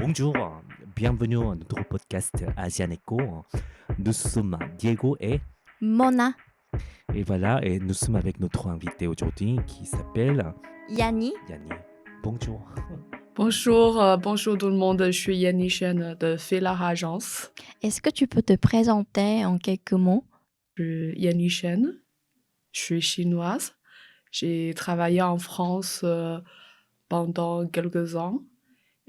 Bonjour, bienvenue à notre podcast Asianeco. Nous sommes Diego Mona, et voilà, et nous sommes avec notre invité aujourd'hui qui s'appelle Yanni. Yanni. Bonjour. Bonjour tout le monde, je suis Yanni Chen de Fela Agence. Est-ce que tu peux te présenter en quelques mots? Je suis Yanni Chen, je suis chinoise. J'ai travaillé en France pendant quelques ans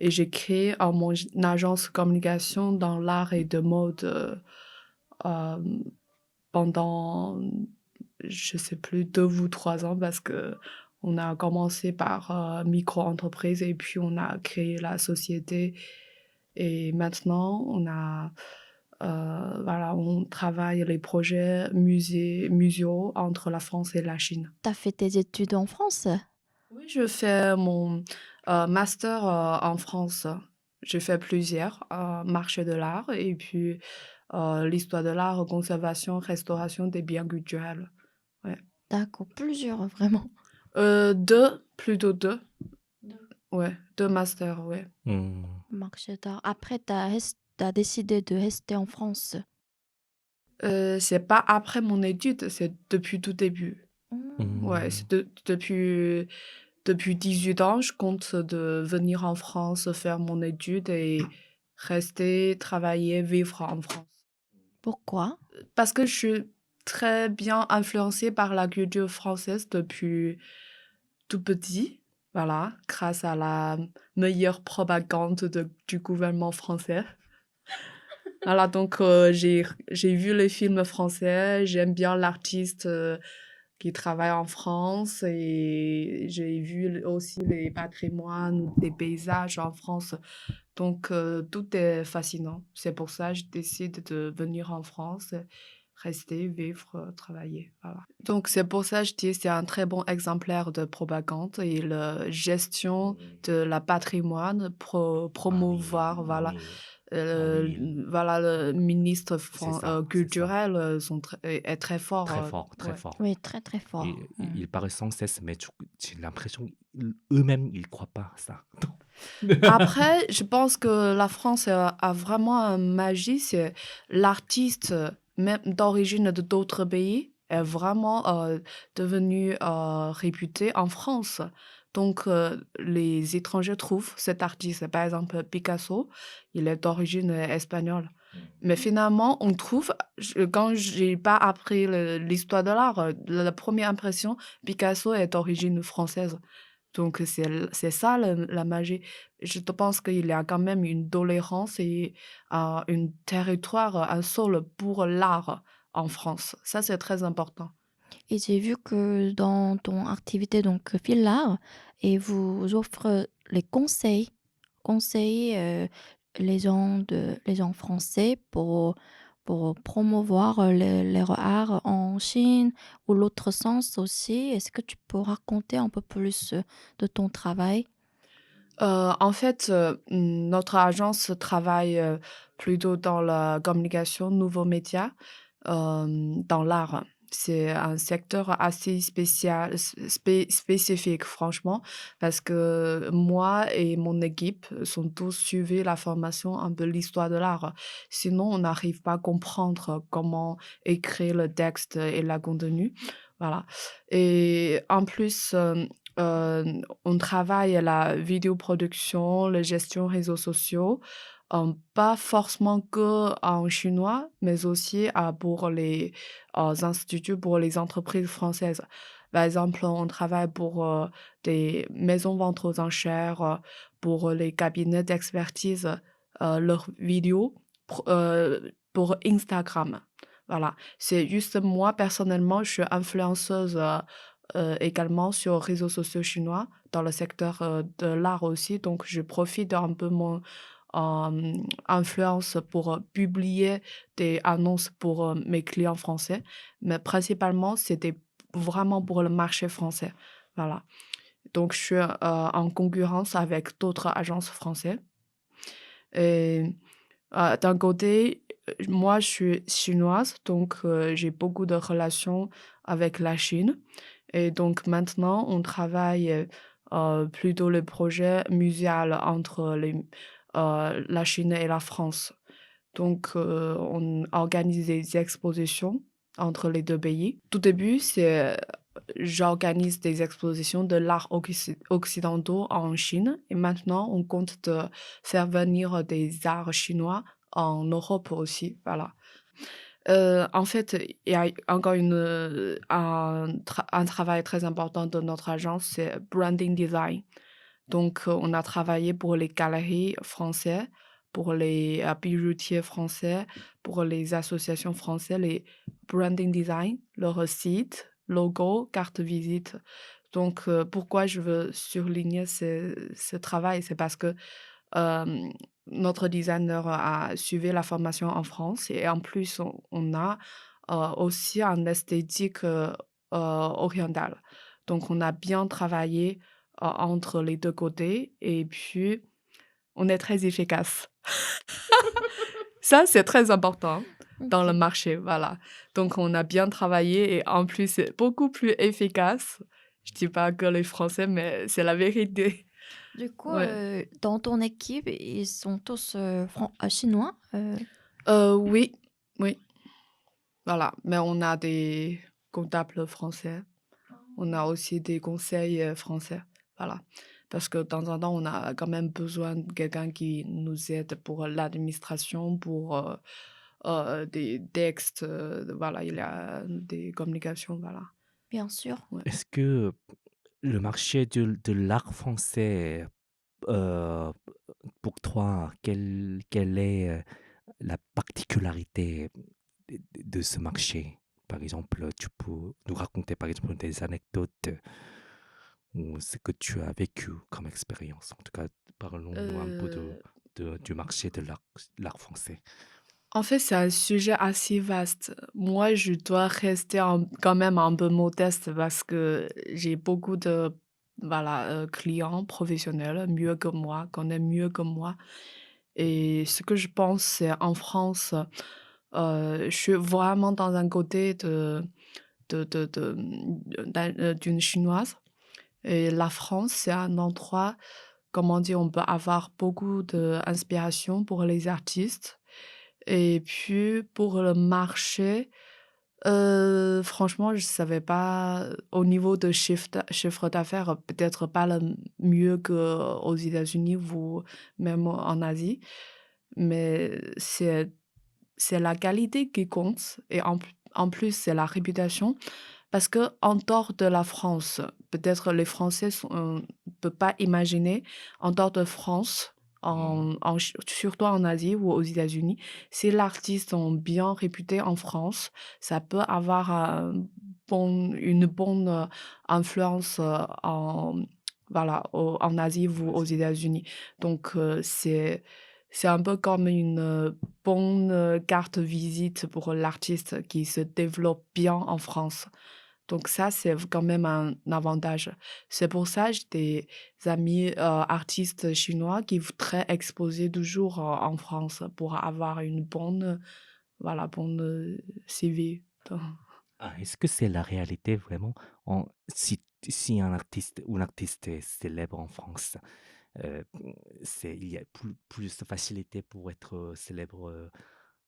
et j'ai créé mon agence de communication dans l'art et de mode euh, pendant, je sais plus, 2 ou 3 ans parce que on a commencé par micro-entreprise et puis on a créé la société. Et maintenant, on travaille les projets muséaux entre la France et la Chine. Tu as fait tes études en France? Oui, je fais mon master en France. J'ai fait plusieurs, marché de l'art et puis l'histoire de l'art, conservation, restauration des biens culturels. Ouais. D'accord, plusieurs, vraiment. Plutôt deux. Ouais, 2 masters, ouais. Marché d'art. Après, tu as décidé de rester en France. C'est pas après mon étude, c'est depuis tout début. Ouais, c'est depuis 18 ans, je compte de venir en France faire mon étude et rester, travailler, vivre en France. Pourquoi? Parce que je suis très bien influencée par la culture française depuis tout petit. Voilà, grâce à la meilleure propagande du gouvernement français. Voilà, donc j'ai vu les films français, j'aime bien l'artiste qui travaille en France et j'ai vu aussi les patrimoines, des paysages en France. Donc tout est fascinant. C'est pour ça que je décide de venir en France, rester, vivre, travailler. Voilà. Donc c'est pour ça que je dis que c'est un très bon exemplaire de propagande et la gestion de la patrimoine, promouvoir, voilà. Voilà, le ministre culturel est très fort. Très fort, très Ouais. fort. Oui, très très fort. Et ils parlent sans cesse, mais j'ai l'impression qu'eux-mêmes, ils croient pas à ça. Après, je pense que la France a vraiment un magie, c'est l'artiste, même d'origine de d'autres pays, est vraiment devenu réputé en France. Donc, les étrangers trouvent cet artiste. Par exemple, Picasso, il est d'origine espagnole. Mais finalement, on trouve, quand j'ai pas appris l'histoire de l'art, la première impression, Picasso est d'origine française. Donc, c'est ça la magie. Je pense qu'il y a quand même une tolérance et un territoire, un sol pour l'art en France. Ça, c'est très important. Et j'ai vu que dans ton activité, donc fil l'art, et vous offre les conseils les gens français pour promouvoir leur art en Chine ou l'autre sens aussi. Est-ce que tu peux raconter un peu plus de ton travail? En fait, notre agence travaille plutôt dans la communication, nouveaux médias, dans l'art. C'est un secteur assez spécifique, franchement, parce que moi et mon équipe sont tous suivis la formation un peu l'histoire de l'art. Sinon, on n'arrive pas à comprendre comment écrire le texte et le contenu. Voilà. Et en plus, on travaille à la vidéoproduction, la gestion réseaux sociaux, pas forcément que en chinois, mais aussi pour les instituts, pour les entreprises françaises. Par exemple, on travaille pour des maisons ventes aux enchères, pour les cabinets d'expertise, leurs vidéos pour Instagram. Voilà. C'est juste moi, personnellement, je suis influenceuse également sur les réseaux sociaux chinois, dans le secteur de l'art aussi. Donc, je profite un peu mon influence pour publier des annonces pour mes clients français. Mais principalement, c'était vraiment pour le marché français. Voilà. Donc, je suis en concurrence avec d'autres agences françaises. Et d'un côté, moi, je suis chinoise, donc j'ai beaucoup de relations avec la Chine. Et donc maintenant, on travaille plutôt le projet muséal entre la Chine et la France. Donc, on organise des expositions entre les 2 pays. Tout début, j'organise des expositions de l'art occidentaux en Chine et maintenant on compte de faire venir des arts chinois en Europe aussi, voilà. En fait, il y a encore un travail très important de notre agence, c'est branding design. Donc, on a travaillé pour les galeries français, pour les, bijoutiers français, pour les associations françaises, les branding design, leur site, logo, carte visite. Donc, pourquoi je veux surligner ce travail? C'est parce que, notre designer a suivi la formation en France et en plus on a, aussi un esthétique, orientale. Donc on a bien travaillé entre les 2 côtés et puis on est très efficace. Ça, c'est très important dans le OK. marché, voilà. Donc on a bien travaillé et en plus, c'est beaucoup plus efficace. Je dis pas que les Français, mais c'est la vérité. Du coup, Ouais. dans ton équipe, ils sont tous, chinois? Oui, oui, voilà. Mais on a des comptables français. On a aussi des conseils, français, voilà. Parce que de temps en temps, on a quand même besoin de quelqu'un qui nous aide pour l'administration, pour, des textes, voilà, il y a des communications, voilà, Bien sûr. ouais. Est-ce que le marché de l'art français, heu, pour toi, quelle est, la particularité de ce marché? Par exemple, tu peux nous raconter, par exemple, des anecdotes, ou ce que tu as vécu comme expérience? En tout cas, parlons-nous un peu Heu, du marché de l'art français. En fait, c'est un sujet assez vaste. Moi, je dois rester quand même un peu modeste parce que j'ai beaucoup de, voilà, clients professionnels mieux que moi, connaissent mieux que moi. Et ce que je pense, c'est en France, je suis vraiment dans un côté d'une Chinoise et la France, c'est un endroit, comment dire? On peut avoir beaucoup d'inspiration pour les artistes et puis pour le marché, franchement, je savais pas, au niveau de chiffre d'affaires, peut-être pas le mieux qu'aux États-Unis ou même en Asie, mais c'est la qualité qui compte et en plus, c'est la réputation. Parce que en dehors de la France, peut-être les Français peut pas imaginer, en dehors de France, Mmh. surtout en Asie ou aux États-Unis, si l'artiste est bien réputé en France, ça peut avoir une bonne influence voilà, en Asie ou aux Vas-y. États-Unis. Donc, c'est un peu comme une bonne carte visite pour l'artiste qui se développe bien en France. Donc ça, c'est quand même un avantage. C'est pour ça que j'ai des amis, artistes chinois qui voudraient exposer toujours, en France pour avoir une bonne, voilà, bonne, CV. Ah, est-ce que c'est la réalité vraiment? Si un artiste ou une artiste est célèbre en France, heu, il y a plus de facilité pour être, célèbre,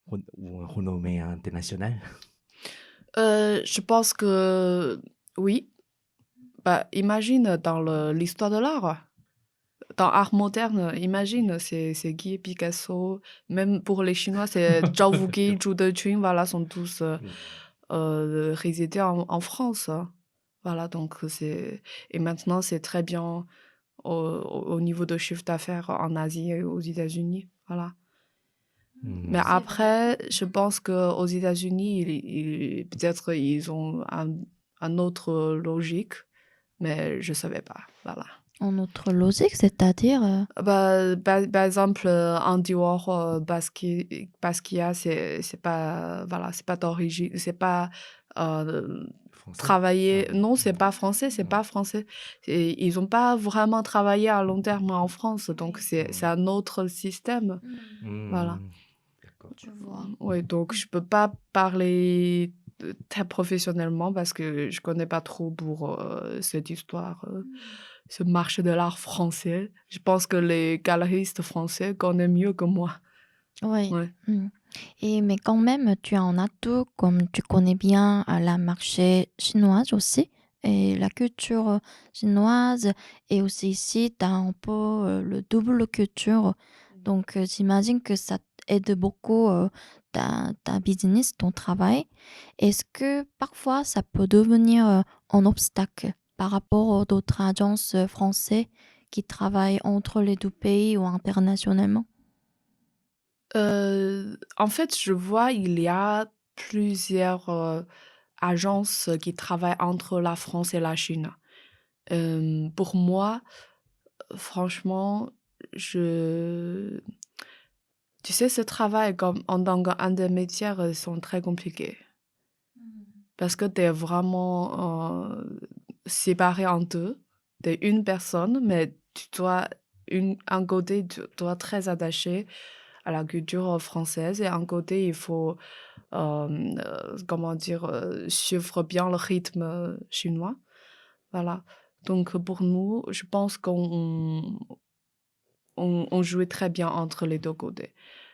ou renommé international? Je pense que oui. Bah, imagine dans l'histoire de l'art. Dans art moderne, imagine, c'est Guy, Picasso, même pour les Chinois, c'est Zhao Wugui, Zhu Dequn, voilà, sont tous, Mmh. résidés en France. Voilà, donc c'est et maintenant, c'est très bien au niveau de chiffre d'affaires en Asie et aux États-Unis, voilà. Mais Mmh. C'est vrai. après, je pense qu'aux États-Unis, peut-être ils ont un autre logique, mais je savais pas, voilà. En autre logique, c'est-à-dire, Bah, par exemple, Andy Warhol, Basquiat, c'est pas, voilà, c'est pas d'origine, c'est pas, Français? Ah travaillé, non. non, c'est Mmh. pas français, c'est Mmh. pas français. Ils ont pas vraiment travaillé à long terme en France, donc c'est Mmh. un autre système, voilà. Mmh. D'accord. je vois. Ouais, donc je peux pas parler très professionnellement parce que je connais pas trop pour, cette histoire, ce marché de l'art français. Je pense que les galeristes français connaissent mieux que moi. Oui. Ouais. Mmh. Et mais quand même, tu as un atout comme tu connais bien, la marché chinoise aussi et la culture, chinoise et aussi ici tu as un peu, le double culture. Donc j'imagine que ça t'aide beaucoup, ta business, ton travail. Est-ce que parfois ça peut devenir, un obstacle par rapport aux d'autres agences, français qui travaillent entre les 2 pays ou internationalement? En fait, je vois, il y a plusieurs, agences qui travaillent entre la France et la Chine. Pour moi, franchement, je tu sais, ce travail comme en tant qu'intermédiaire, sont très compliqués parce que tu es vraiment, séparé en 2. Tu es une personne, mais tu dois un côté, tu dois très attaché à la culture, française et un côté, il faut, comment dire? Suivre bien le rythme, chinois. Voilà. Donc pour nous, je pense qu'on jouait très bien entre les 2 côtés.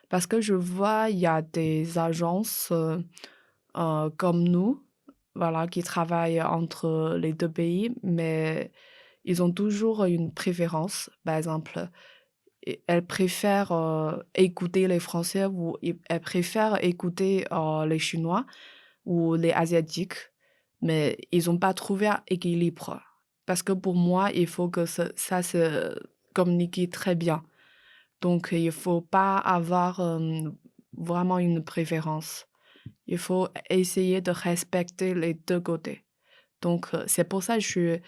Parce que je vois, il y a des agences, comme nous, voilà, qui travaillent entre les 2 pays, mais ils ont toujours une préférence. Par exemple, elles préfèrent, écouter les Français ou elles préfèrent écouter, les Chinois ou les Asiatiques, mais ils ont pas trouvé un équilibre. Parce que pour moi, il faut que ça se communique très bien. Donc il faut pas avoir, vraiment une préférence. Il faut essayer de respecter les 2 côtés. Donc c'est pour ça que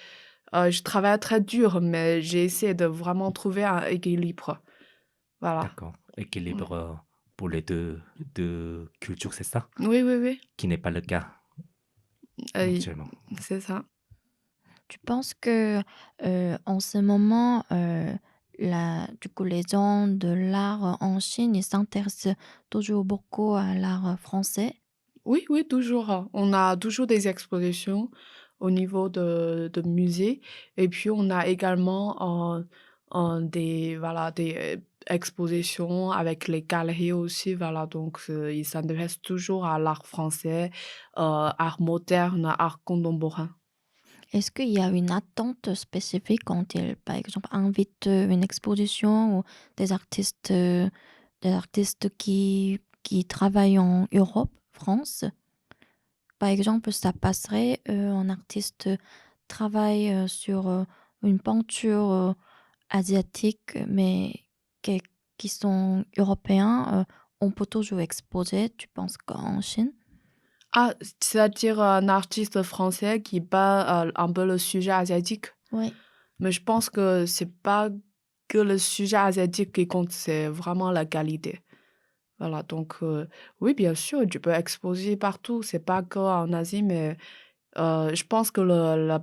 je travaille très dur, mais j'ai essayé de vraiment trouver un équilibre. Voilà. D'accord. Ouais. Équilibre, pour les deux cultures, c'est ça? Oui, oui, oui, Qui n'est pas le cas i actuellement. c'est ça. Tu penses que, en ce moment, du coup, les gens de l'art en Chine, ils s'intéressent toujours beaucoup à l'art français? Oui, oui, toujours, on a toujours des expositions au niveau de musées et puis on a également, des voilà, des, expositions avec les galeries aussi, voilà, donc ils s'intéressent toujours à l'art français, art moderne, art contemporain. Est-ce qu'il y a une attente spécifique quand ils, par exemple, invitent, une exposition ou des artistes qui travaillent en Europe, France? Par exemple, ça passerait, un artiste travaille, sur, une peinture, asiatique, mais qui qui sont européens, on peut toujours exposer, tu penses qu'en Chine? Ah, c'est-à-dire un artiste français qui bat, un peu le sujet asiatique? Oui. Mais je pense que c'est pas que le sujet asiatique qui compte, c'est vraiment la qualité. Voilà, donc oui, bien sûr, tu peux exposer partout, c'est pas qu'en Asie, mais je pense que le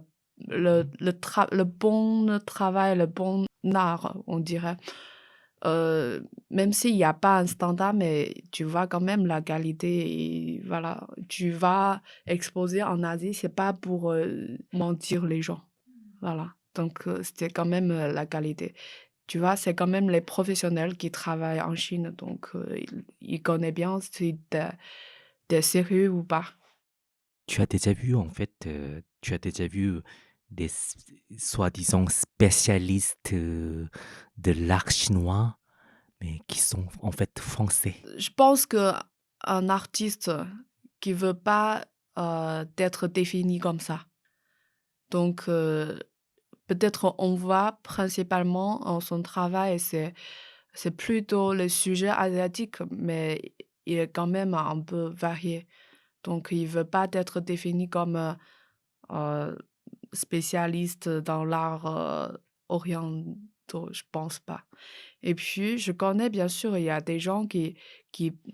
bon travail, le bon art, on dirait, même s'il y a pas un standard, mais tu vois quand même la qualité et voilà. Tu vas exposer en Asie, c'est pas pour, mentir les gens, voilà. Donc c'est quand même, la qualité. Tu vois, c'est quand même les professionnels qui travaillent en Chine, donc ils connaissent bien si tu sérieux ou pas. Tu as déjà vu, en fait, tu as déjà vu des soi-disant spécialistes, de l'art chinois, mais qui sont en fait français? Je pense qu'un artiste qui veut pas, d'être défini comme ça, donc peut-être on voit principalement, son travail, c'est plutôt le sujet asiatique, mais il est quand même un peu varié. Donc il veut pas être défini comme, heu, spécialiste dans l'art, orientaux, je pense pas. Et puis je connais bien sûr, il y a des gens qui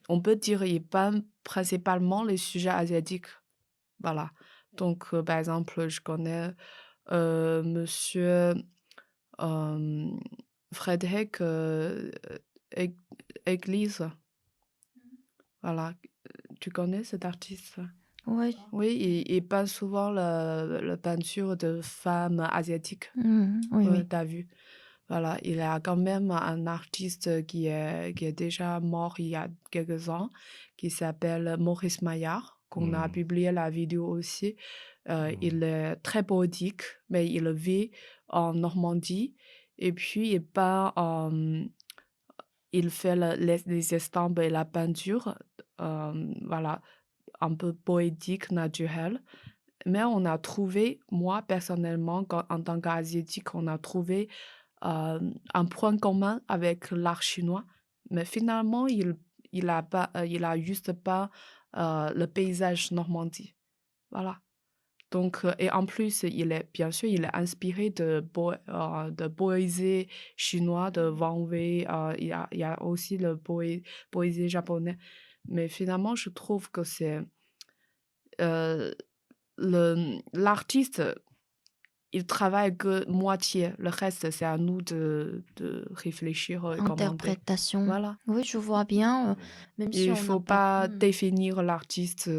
on peut dire, ils peignent principalement les sujets asiatiques, voilà. Donc par exemple, je connais, monsieur, hem, Frédéric, Eg Église, voilà. Tu connais cet artiste? Ouais. Oui, il peint souvent la peinture de femmes asiatiques. Oui, Ouais, oui. tu vu. Voilà, il y a quand même un artiste qui est déjà mort il y a quelques ans, qui s'appelle Maurice Maillard, qu'on a Mmh. publié la vidéo aussi. Mmh. Il est très poétique, mais il vit en Normandie et puis il fait les estampes et la peinture, voilà, un peu poétique, naturelle. Mais on a trouvé, moi personnellement, en tant qu'asiatique, on a trouvé un point commun avec l'art chinois. Mais finalement, il a juste pas le paysage Normandie. Voilà. Donc, et en plus, bien sûr, il est inspiré de poésie chinois, de Wang Wei. Il y a aussi le poésie japonais. Mais finalement, je trouve que euh, l'artiste, il travaille que moitié. Le reste, c'est à nous de réfléchir et commenter. Interprétation. Voilà. Oui, je vois bien, Mmh. même si Il on n'a faut pas pas définir l'artiste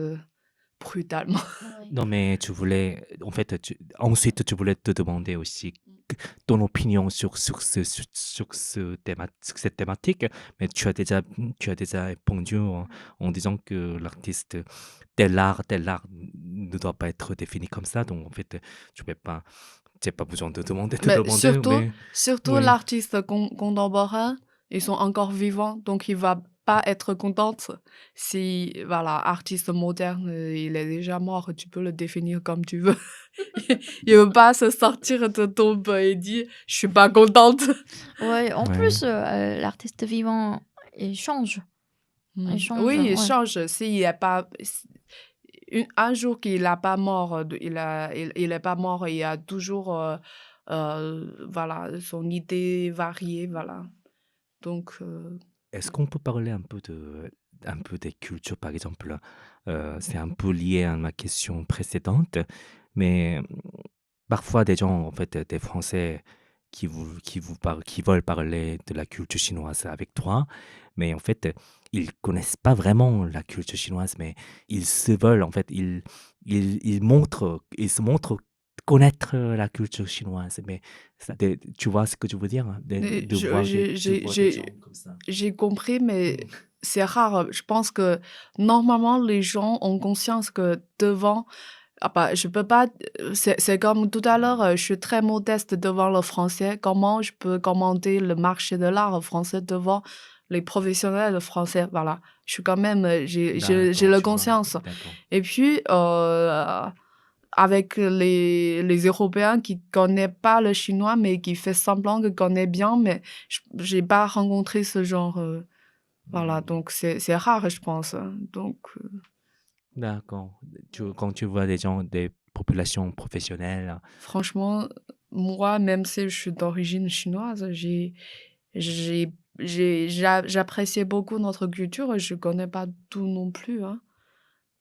brutalement. ouais. Non, mais tu voulais en fait, ensuite, tu voulais te demander aussi ton opinion sur cette thématique, mais tu as déjà répondu en disant que l'artiste tel art ne doit pas être défini comme ça, donc en fait, tu as pas besoin de te Mais demander, mais surtout oui. l'artiste contemporain, ils sont encore vivants, donc il va pas être contente si, voilà, artiste moderne, il est déjà mort, tu peux le définir comme tu veux. Il veut pas se sortir de tombe et dire: «Je suis pas contente». Ouais, en Ouais. plus, l'artiste vivant, il change. Il change, Oui, il ouais. change. S'il y a pas s un jour qu'il a pas mort, il est pas mort, il y a toujours, voilà, son idée variée, voilà. Donc Est-ce qu'on peut parler un peu des cultures, par exemple? C'est un peu lié à ma question précédente, mais parfois des gens, en fait, des Français qui veulent parler de la culture chinoise avec toi, mais en fait, ils connaissent pas vraiment la culture chinoise, mais ils se veulent, en fait, ils se montrent connaître la culture chinoise, mais tu vois ce que je veux dire? Hein? et De voir des gens comme ça. j'ai compris, mais Mmh. c'est rare. Je pense que normalement, les gens ont conscience que devant ah bah, je peux pas, c'est comme tout à l'heure, je suis très modeste devant le français. Comment je peux commenter le marché de l'art français devant les professionnels français? Voilà. Je suis quand même, j'ai D'accord, la tu vois? conscience. D'accord. Et puis, avec les Européens qui connaissent pas le chinois, mais qui fait semblant de connaître bien, mais j'ai pas rencontré ce genre, voilà, Mmh. donc c'est rare, je pense, hein. Donc D'accord. Quand tu vois des gens, des populations professionnelles, franchement, moi, même si je suis d'origine chinoise, j'appréciais beaucoup notre culture et je connais pas tout non plus, hein.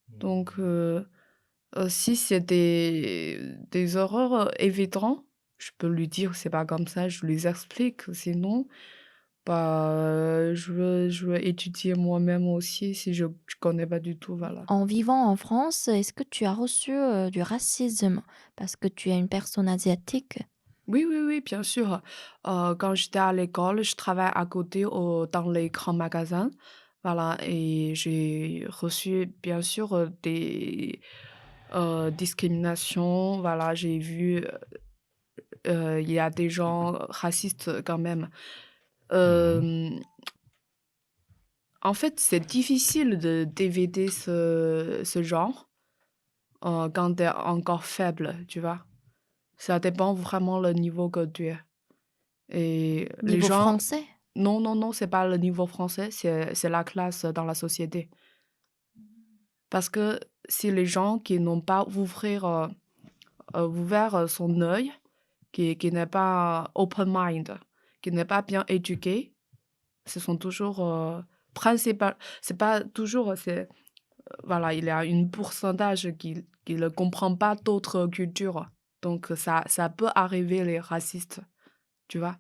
Donc, mmh, si c'est des horreurs évidentes, je peux lui dire: «C'est pas comme ça», je lui explique. Sinon, bah, je veux étudier moi-même aussi si je connais pas du tout, voilà. En vivant en France, est-ce que tu as reçu, du racisme parce que tu es une personne asiatique? Oui, oui, oui, bien sûr. Quand j'étais à l'école, je travaillais à côté dans les grands magasins. Voilà, et j'ai reçu, bien sûr, des discriminations. Voilà, j'ai vu, il y a des gens racistes quand même. mmh, Euh, En fait, c'est difficile d'éviter ce genre quand tu es encore faible, tu vois. Ça dépend vraiment le niveau que tu es. Et les Niveau gens français? non, non, non, c'est pas le niveau français, c'est la classe dans la société. Parce que si les gens qui n'ont pas ouvert son œil, qui n'est pas open mind, qui n'est pas bien éduqué, ce sont toujours principal c'est pas toujours, voilà, il y a un pourcentage qui ne comprend pas d'autres cultures. Donc ça peut arriver les racistes, tu vois?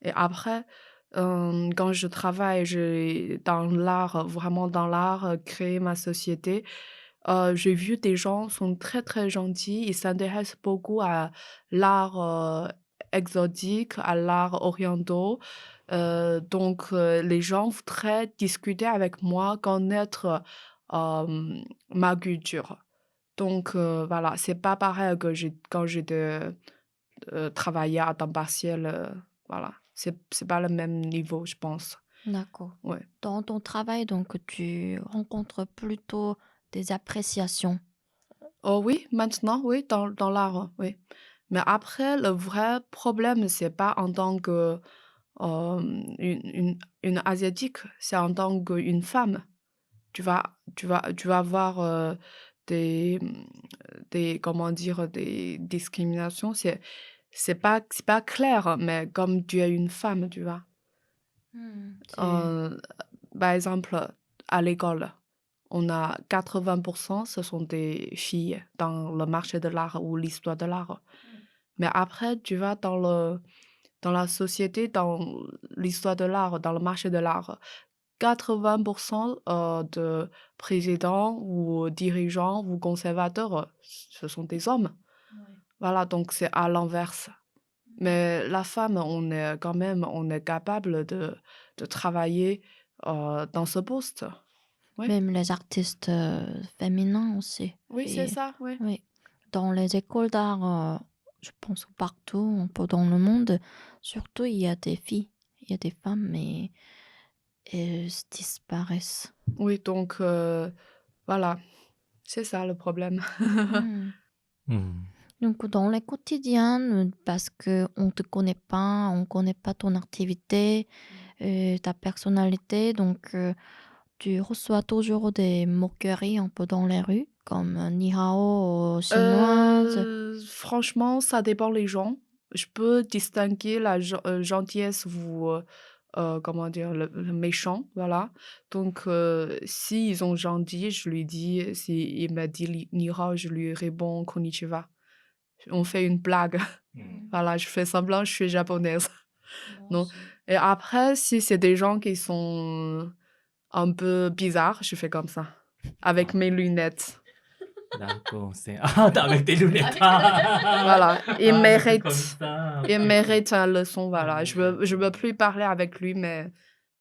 Et après, quand je travaille, dans l'art, vraiment dans l'art, créer ma société, J'ai vu des gens sont très, très gentils, ils s'intéressent beaucoup à l'art, exotique, à l'art orientaux. Les gens voudraient discuter avec moi, connaître, ma culture. Voilà, c'est pas pareil que quand j'étais, travaillais à temps partiel, voilà. C'est pas le même niveau, je pense. D'accord. Ouais. Dans ton travail, donc, tu rencontres plutôt des appréciations. Oh oui, maintenant, oui, dans l'art, oui. Mais après, le vrai problème, c'est pas en tant que, une asiatique, c'est en tant qu'une femme. Tu vas avoir, des comment dire? Des discriminations. C'est pas clair, mais comme tu es une femme, tu vois? Mmh, c'est Heu, Par exemple, à l'école, on a 80 ce sont des filles dans le marché de l'art ou l'histoire de l'art. Mais après, tu vas dans la société, dans l'histoire de l'art, dans le marché de l'art, 80 de présidents ou dirigeants ou conservateurs, ce sont des hommes. ouais. Voilà, donc c'est à l'inverse. Mais la femme, on est capable de travailler, dans ce poste. Oui. Même les artistes, féminins aussi. Oui, c'est Et ça, oui. oui, dans les écoles d'art, je pense que partout, un peu dans le monde, surtout il y a des filles, il y a des femmes, mais elles disparaissent. Oui, voilà, c'est ça le problème. Mmh. Mmh. Donc dans les quotidiens, parce qu'on ne te connaît pas, on ne connaît pas ton activité, ta personnalité, donc tu reçois toujours des moqueries un peu dans les rues, comme ni hao chinoise. Franchement, ça dépend les gens. Je peux distinguer la gentillesse ou, comment dire? Le méchant, voilà. S'ils sont gentils, je lui dis s'il m'a dit «Ni hao», je lui réponds «Konnichiwa». On fait une blague. Mmh. Mmh. Voilà, je fais semblant, je suis japonaise. Moi Non, aussi. et après, si c'est des gens qui sont un peu bizarres, je fais comme ça, avec Ah, mes lunettes. d'accord, c'est ah, tu avec tes lunettes. Avec Voilà, Ah, tu fais comme ça, il OK, OK. mérite une leçon, voilà. Je veux D'accord. plus parler avec lui, mais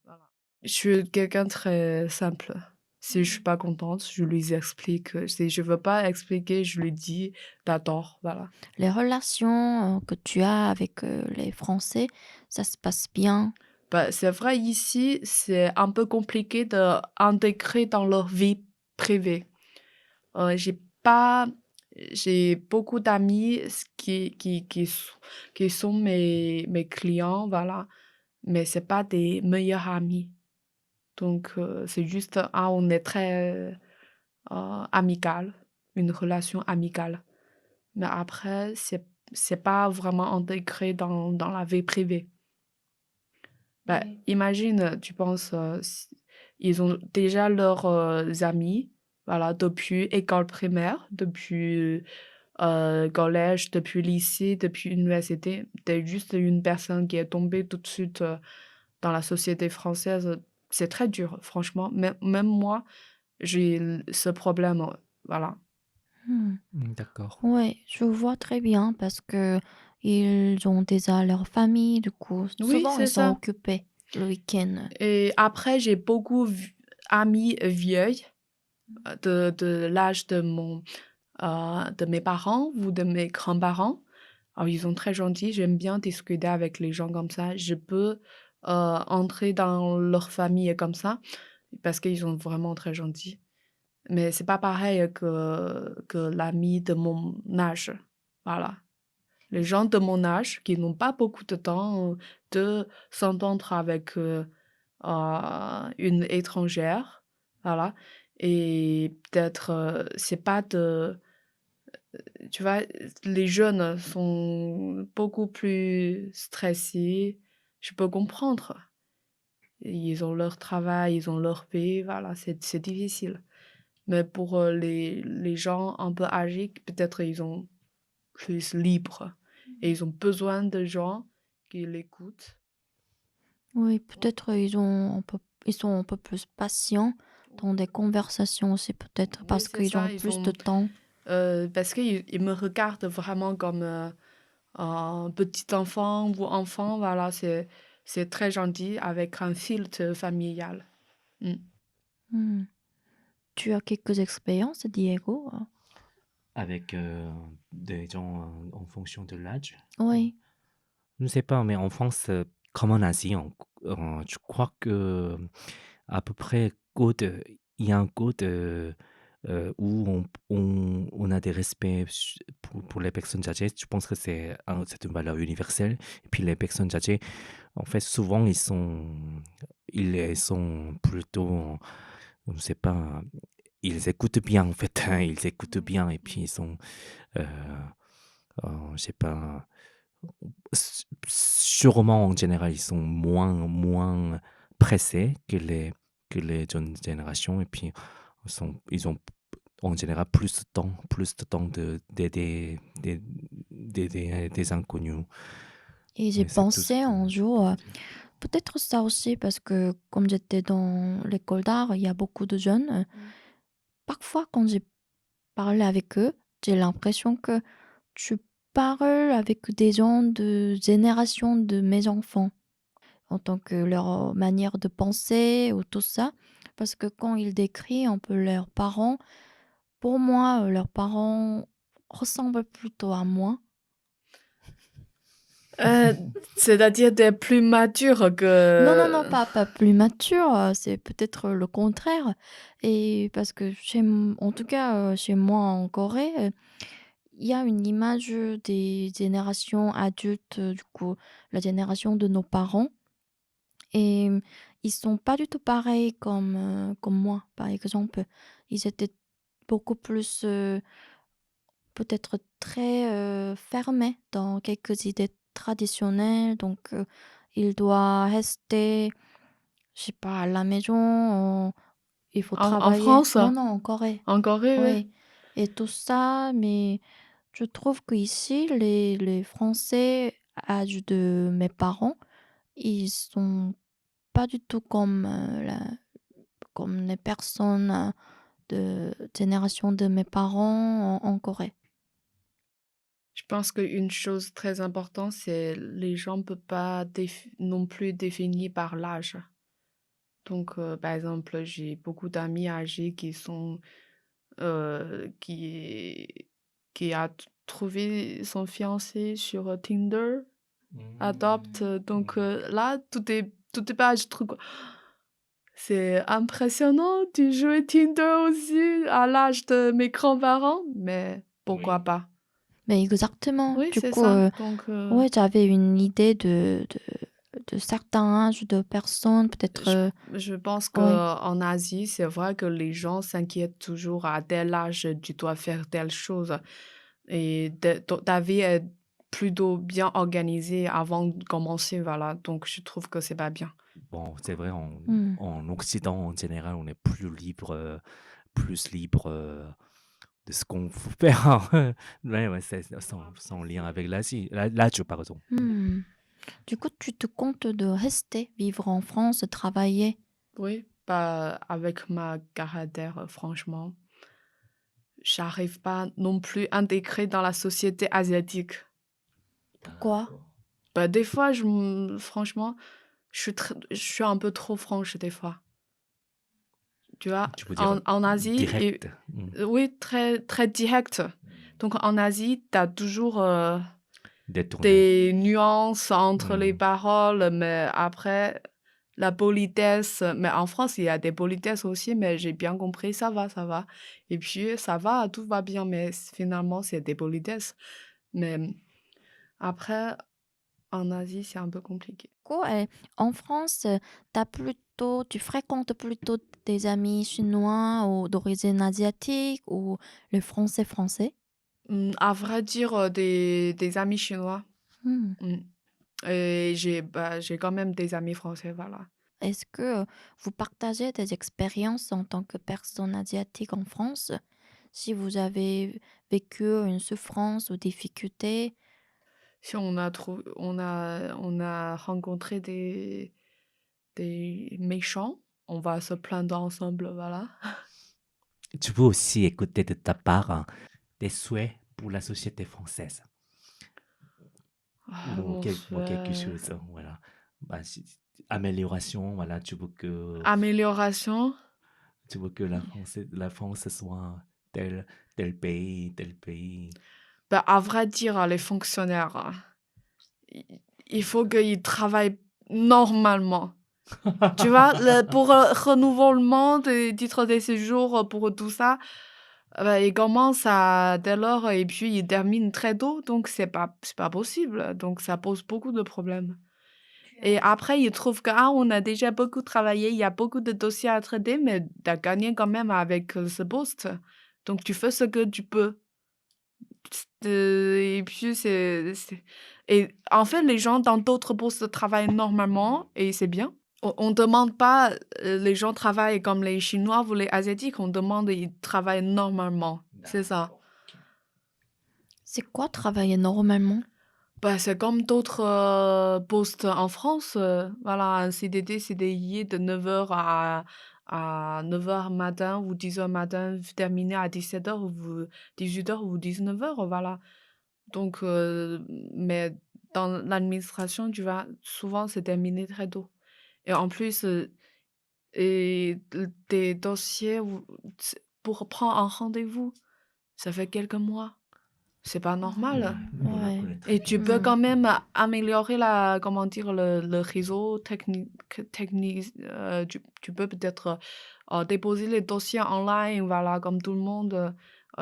voilà. Je suis quelqu'un de très simple. Si je suis Mmh. pas contente, je lui explique, si je veux pas expliquer, je lui dis: «Tu voilà. Les relations, que tu as avec, les Français, ça se passe bien? Bah, c'est vrai, ici, c'est un peu compliqué d'intégrer dans leur vie privée. J'ai pas j'ai beaucoup d'amis qui sont mes clients, voilà, mais c'est pas des meilleurs amis. C'est juste, on est très, amical, une relation amicale. Mais après, c'est pas vraiment intégré dans la vie privée. Bah, Oui. imagine, tu penses, ils ont déjà leurs, amis, voilà, depuis école primaire, depuis, collège, depuis lycée, depuis université. Tu es juste une personne qui est tombée tout de suite, dans la société française, c'est très dur, franchement. Même moi, j'ai ce problème, voilà. Mmh. Mmh, d'accord. Ouais, je vois très bien parce que ils ont déjà leur famille, du coup, Oui, souvent ils c'est sont ça. occupés le week-end. Et après, j'ai beaucoup amis vieilles, de l'âge de mes parents ou de mes grands-parents. Alors, ils sont très gentils, j'aime bien discuter avec les gens comme ça. Je peux, entrer dans leur famille comme ça, parce qu'ils sont vraiment très gentils. Mais c'est pas pareil que l'ami de mon âge, voilà. Les gens de mon âge qui n'ont pas beaucoup de temps, de s'entendre avec, une étrangère, voilà, et peut-être, c'est pas de tu vois, les jeunes sont beaucoup plus stressés. Je peux comprendre. Ils ont leur travail, ils ont leur vie, voilà, c'est difficile. Mais pour, les gens un peu âgés, peut-être ils sont plus libres et ils ont besoin de gens qui l'écoutent. Oui, peut-être ils sont un peu plus patients dans des conversations aussi peut-être Oui, parce c'est qu'ils ont ça, plus de temps. parce qu'ils me regardent vraiment comme un petit enfant ou enfant, voilà, c'est très gentil avec un filtre familial. Mm. Mmh. Tu as quelques expériences, Diego? Avec, des gens, en fonction de l'âge? Oui. Je ne sais pas, mais en France, comme en Asie, je crois que à peu près il y a un code, où on a des respects pour les personnes âgées. Je pense que c'est une valeur universelle et puis les personnes âgées, en fait, souvent, ils sont plutôt, je ne sais pas, ils écoutent bien, en fait, hein, ils écoutent bien et puis ils sont, heu je sais pas, sûrement, en général, ils sont moins pressés que les jeunes générations et puis ils ont, en général, plus de temps d'aider des inconnus Et j'ai et c'est tout ce pensé que un je jour, peux dire. peut-être ça aussi parce que comme j'étais dans l'école d'art, il y a beaucoup de jeunes. Mm. Parfois quand j'ai parlé avec eux, j'ai l'impression que je parle avec des gens de génération de mes enfants, en tant que leur manière de penser ou tout ça. Parce que quand ils décrivent un peu leurs parents, pour moi, leurs parents ressemblent plutôt à moi. Euh, C'est-à-dire des plus matures Non, non, non, que... pas plus mature, c'est peut-être le contraire. Et parce que en tout cas, chez moi en Corée, il y a une image des générations adultes, du coup, la génération de nos parents. Et ils sont pas du tout pareils comme moi, par exemple. Ils étaient beaucoup plus, peut-être très, fermés dans quelques idées traditionnelles. Donc, il doit rester, je sais pas, à la maison, il faut En travailler. France, Non, non, en Corée. en Corée, oui. Oui, et tout ça, mais je trouve qu'ici, les Français, âge de mes parents, ils sont pas du tout comme les personnes, de génération de mes parents en Corée. Je pense qu'une chose très importante, c'est les gens ne peuvent pas non plus définir par l'âge. Donc, par exemple, j'ai beaucoup d'amis âgés qui, qui a trouvé son fiancé sur Tinder, adopte. Donc Oui. là, tout est pas, je trouve. C'est impressionnant, tu jouais Tinder aussi à l'âge de mes grands-parents, mais pourquoi Oui. pas? Mais exactement, Oui, du c'est coup, ça. Donc, ouais, j'avais une idée de certains âges de personnes, peut-être, je, je pense ouais. qu'en Asie, c'est vrai que les gens s'inquiètent toujours à tel âge, tu dois faire telle chose. Et ta vie est plutôt bien organisée avant de commencer, voilà. Donc, je trouve que c'est pas bien. Bon, c'est vrai, Mmh. en Occident, en général, on est plus libre, de ce qu'on veut faire. Ouais, ouais, c'est sans lien avec l'âge, pardon. Mmh. Du coup, tu te comptes de rester vivre en France, travailler? Oui, bah, avec ma caractère, franchement, j'arrive pas non plus à intégrer dans la société asiatique. Pourquoi? D'accord. Bah, des fois, franchement, je suis un peu trop franche des fois. Tu vois, Tu veux dire en Asie, direct? oui, très, très direct. Donc, en Asie, tu as toujours Détourné. des nuances entre les Mmh. paroles, mais après, la politesse. Mais en France, il y a des politesses aussi, mais j'ai bien compris, ça va, ça va. Et puis, ça va, tout va bien, mais finalement, c'est des politesses. Mais après, en Asie, c'est un peu compliqué. Du coup, en France, tu fréquentes plutôt des amis chinois ou d'origine asiatique ou les Français français? À vrai dire, des amis chinois. Mmh. Mm. Et j'ai quand même des amis français, voilà. Est-ce que vous partagez des expériences en tant que personne asiatique en France? Si vous avez vécu une souffrance ou difficulté? Si on a rencontré des méchants, on va se plaindre ensemble, voilà. Tu peux aussi écouter de ta part des souhaits pour la société française Ah, ou, mon ou quelque souhait chose. Voilà. Bah, amélioration, voilà. amélioration? Tu veux que la France soit tel, tel pays. Bah, à vrai dire, les fonctionnaires, i il faut qu'ils travaillent normalement. Tu vois? Pour, renouvellement des titres de séjour, pour tout ça, bah, ils commencent à telle heure et puis ils terminent très tôt, donc c'est pas possible. Donc ça pose beaucoup de problèmes. Et après, ils trouvent que: «Ah, on a déjà beaucoup travaillé, il y a beaucoup de dossiers à traiter, mais tu as gagné quand même avec, ce poste. Donc tu fais ce que tu peux». Et puis c'est et en fait, les gens dans d'autres postes travaillent normalement et c'est bien. On demande pas, les gens travaillent comme les Chinois ou les Asiatiques, on demande ils travaillent normalement. C'est ça. D'accord. Ok. C'est quoi travailler normalement? Bah, c'est comme d'autres, postes en France, voilà, un CDD, CDI de 9 heures à 9 heures matin ou 10 heures matin, terminé à 17 heures ou 18 heures ou 19 heures, voilà. Donc mais dans l'administration, tu vois, souvent, c'est terminé très tôt et en plus, tes dossiers ou pour prendre un rendez-vous, ça fait quelques mois. C'est pas Ouais, normal. on la Ouais. connaît très Et bien. tu peux Mmh. quand même améliorer comment dire, le réseau technique, tu peux peut-être, déposer les dossiers online, voilà, comme tout le monde,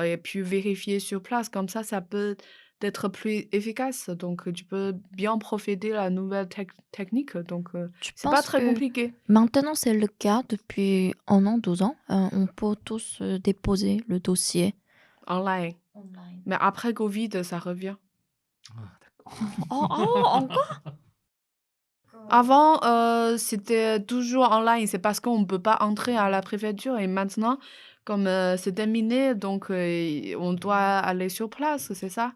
et puis vérifier sur place. Comme ça peut être plus efficace. Donc, tu peux bien profiter de la nouvelle technique. Donc, Tu c'est pas penses très que compliqué. maintenant c'est le cas depuis 1 an, 2 ans, on peut tous, déposer le dossier Online. online? Mais après covid, ça revient. Ah, d'accord. Oh, oh, encore? Avant, c'était toujours en ligne, c'est parce qu'on ne peut pas entrer à la préfecture et maintenant, comme, c'est terminé, donc on doit aller sur place, c'est ça?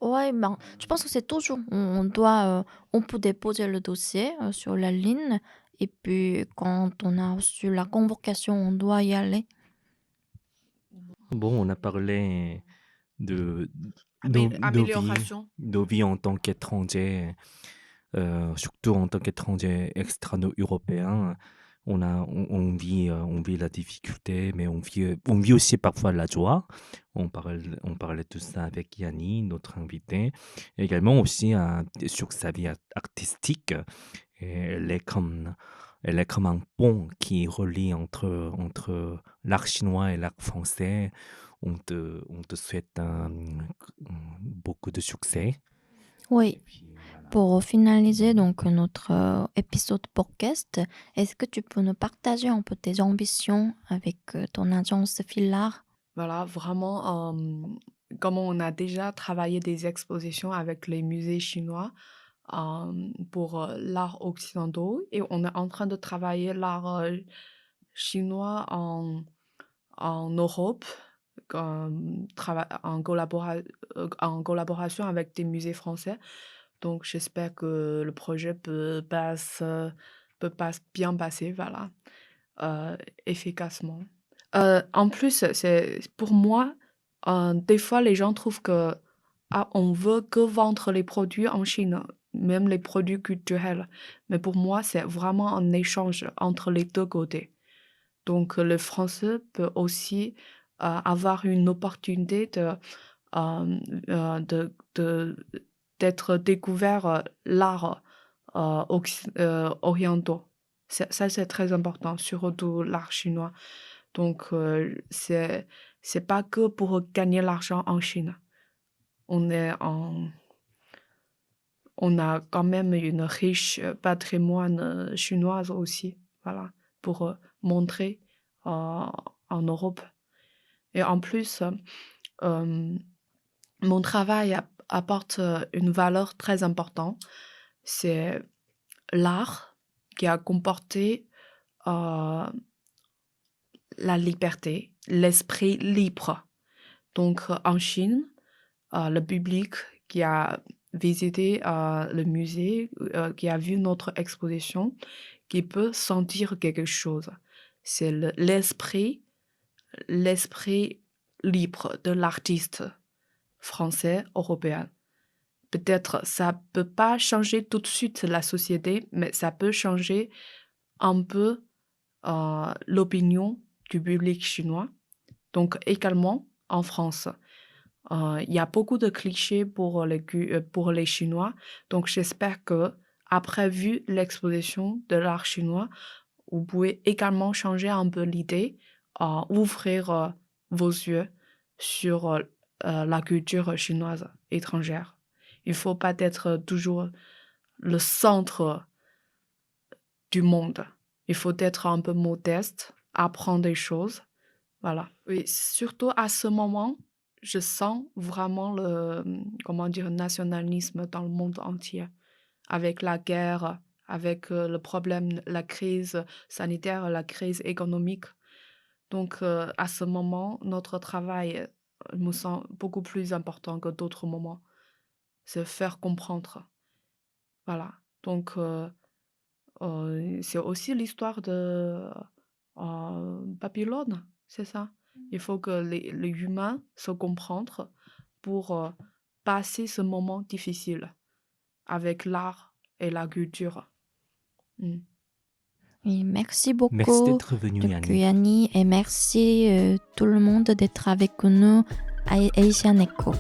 Ouais, ben, je pense que c'est toujours on doit, on peut déposer le dossier, sur la ligne et puis quand on a reçu la convocation, on doit y aller. Bon, on a parlé de Amélioration. nos vies en tant qu'étrangers, surtout en tant qu'étrangers extra-européens. On vit la difficulté, mais on vit aussi parfois la joie. On parlait de ça avec Yanni, notre invité. Également aussi sur sa vie artistique. Et elle est comme un pont qui relie entre l'art chinois et l'art français. On te souhaite beaucoup de succès. Oui, Et puis voilà. pour finaliser donc notre, épisode podcast, est-ce que tu peux nous partager un peu tes ambitions avec, ton agence Fillard? Voilà, vraiment, comme on a déjà travaillé des expositions avec les musées chinois, pour, l'art occidentaux et on est en train de travailler l'art, chinois en Europe, comme en collaboration avec des musées français. Donc j'espère que le projet peut bien passer, voilà, heu, efficacement. En plus, c'est pour moi, des fois les gens trouvent que, ah, on veut que vendre les produits en Chine, même les produits culturels. Mais pour moi, c'est vraiment un échange entre les 2 côtés. Donc, le français peut aussi, avoir une opportunité hem, d'être découvert, l'art, orientaux. C'est très important, surtout l'art chinois. Donc, c'est pas que pour gagner l'argent en Chine. On est en on a quand même une riche, patrimoine, chinoise aussi, voilà, pour, montrer, en Europe et en plus, hem, mon travail apporte, une valeur très importante. C'est l'art qui a comporté, heu, la liberté, l'esprit libre. Donc, en Chine, le public qui a visiter, le musée, qui a vu notre exposition, qui peut sentir quelque chose. C'est l'esprit libre de l'artiste français, européen. Peut-être ça peut pas changer tout de suite la société, mais ça peut changer un peu, l'opinion du public chinois. Donc également en France, il y a beaucoup de clichés pour les Chinois. Donc j'espère qu'après vu l'exposition de l'art chinois, vous pouvez également changer un peu l'idée, ouvrir, vos yeux sur, la culture chinoise étrangère. Il faut pas être toujours le centre du monde. Il faut être un peu modeste, apprendre des choses. Voilà. Oui, surtout à ce moment, je sens vraiment comment dire, nationalisme dans le monde entier. Avec la guerre, avec le problème, la crise sanitaire, la crise économique. Donc, à ce moment, notre travail me semble beaucoup plus important que d'autres moments. C'est faire comprendre. Voilà. Donc, c'est aussi l'histoire de Babylone, c'est ça. Il faut que les humains se comprennent pour passer ce moment difficile avec l'art et la culture. Mm. Oui, merci Merci beaucoup, d'être venu, Dr. Yanni. Yanni, et merci tout le monde d'être avec nous à Asian Echo.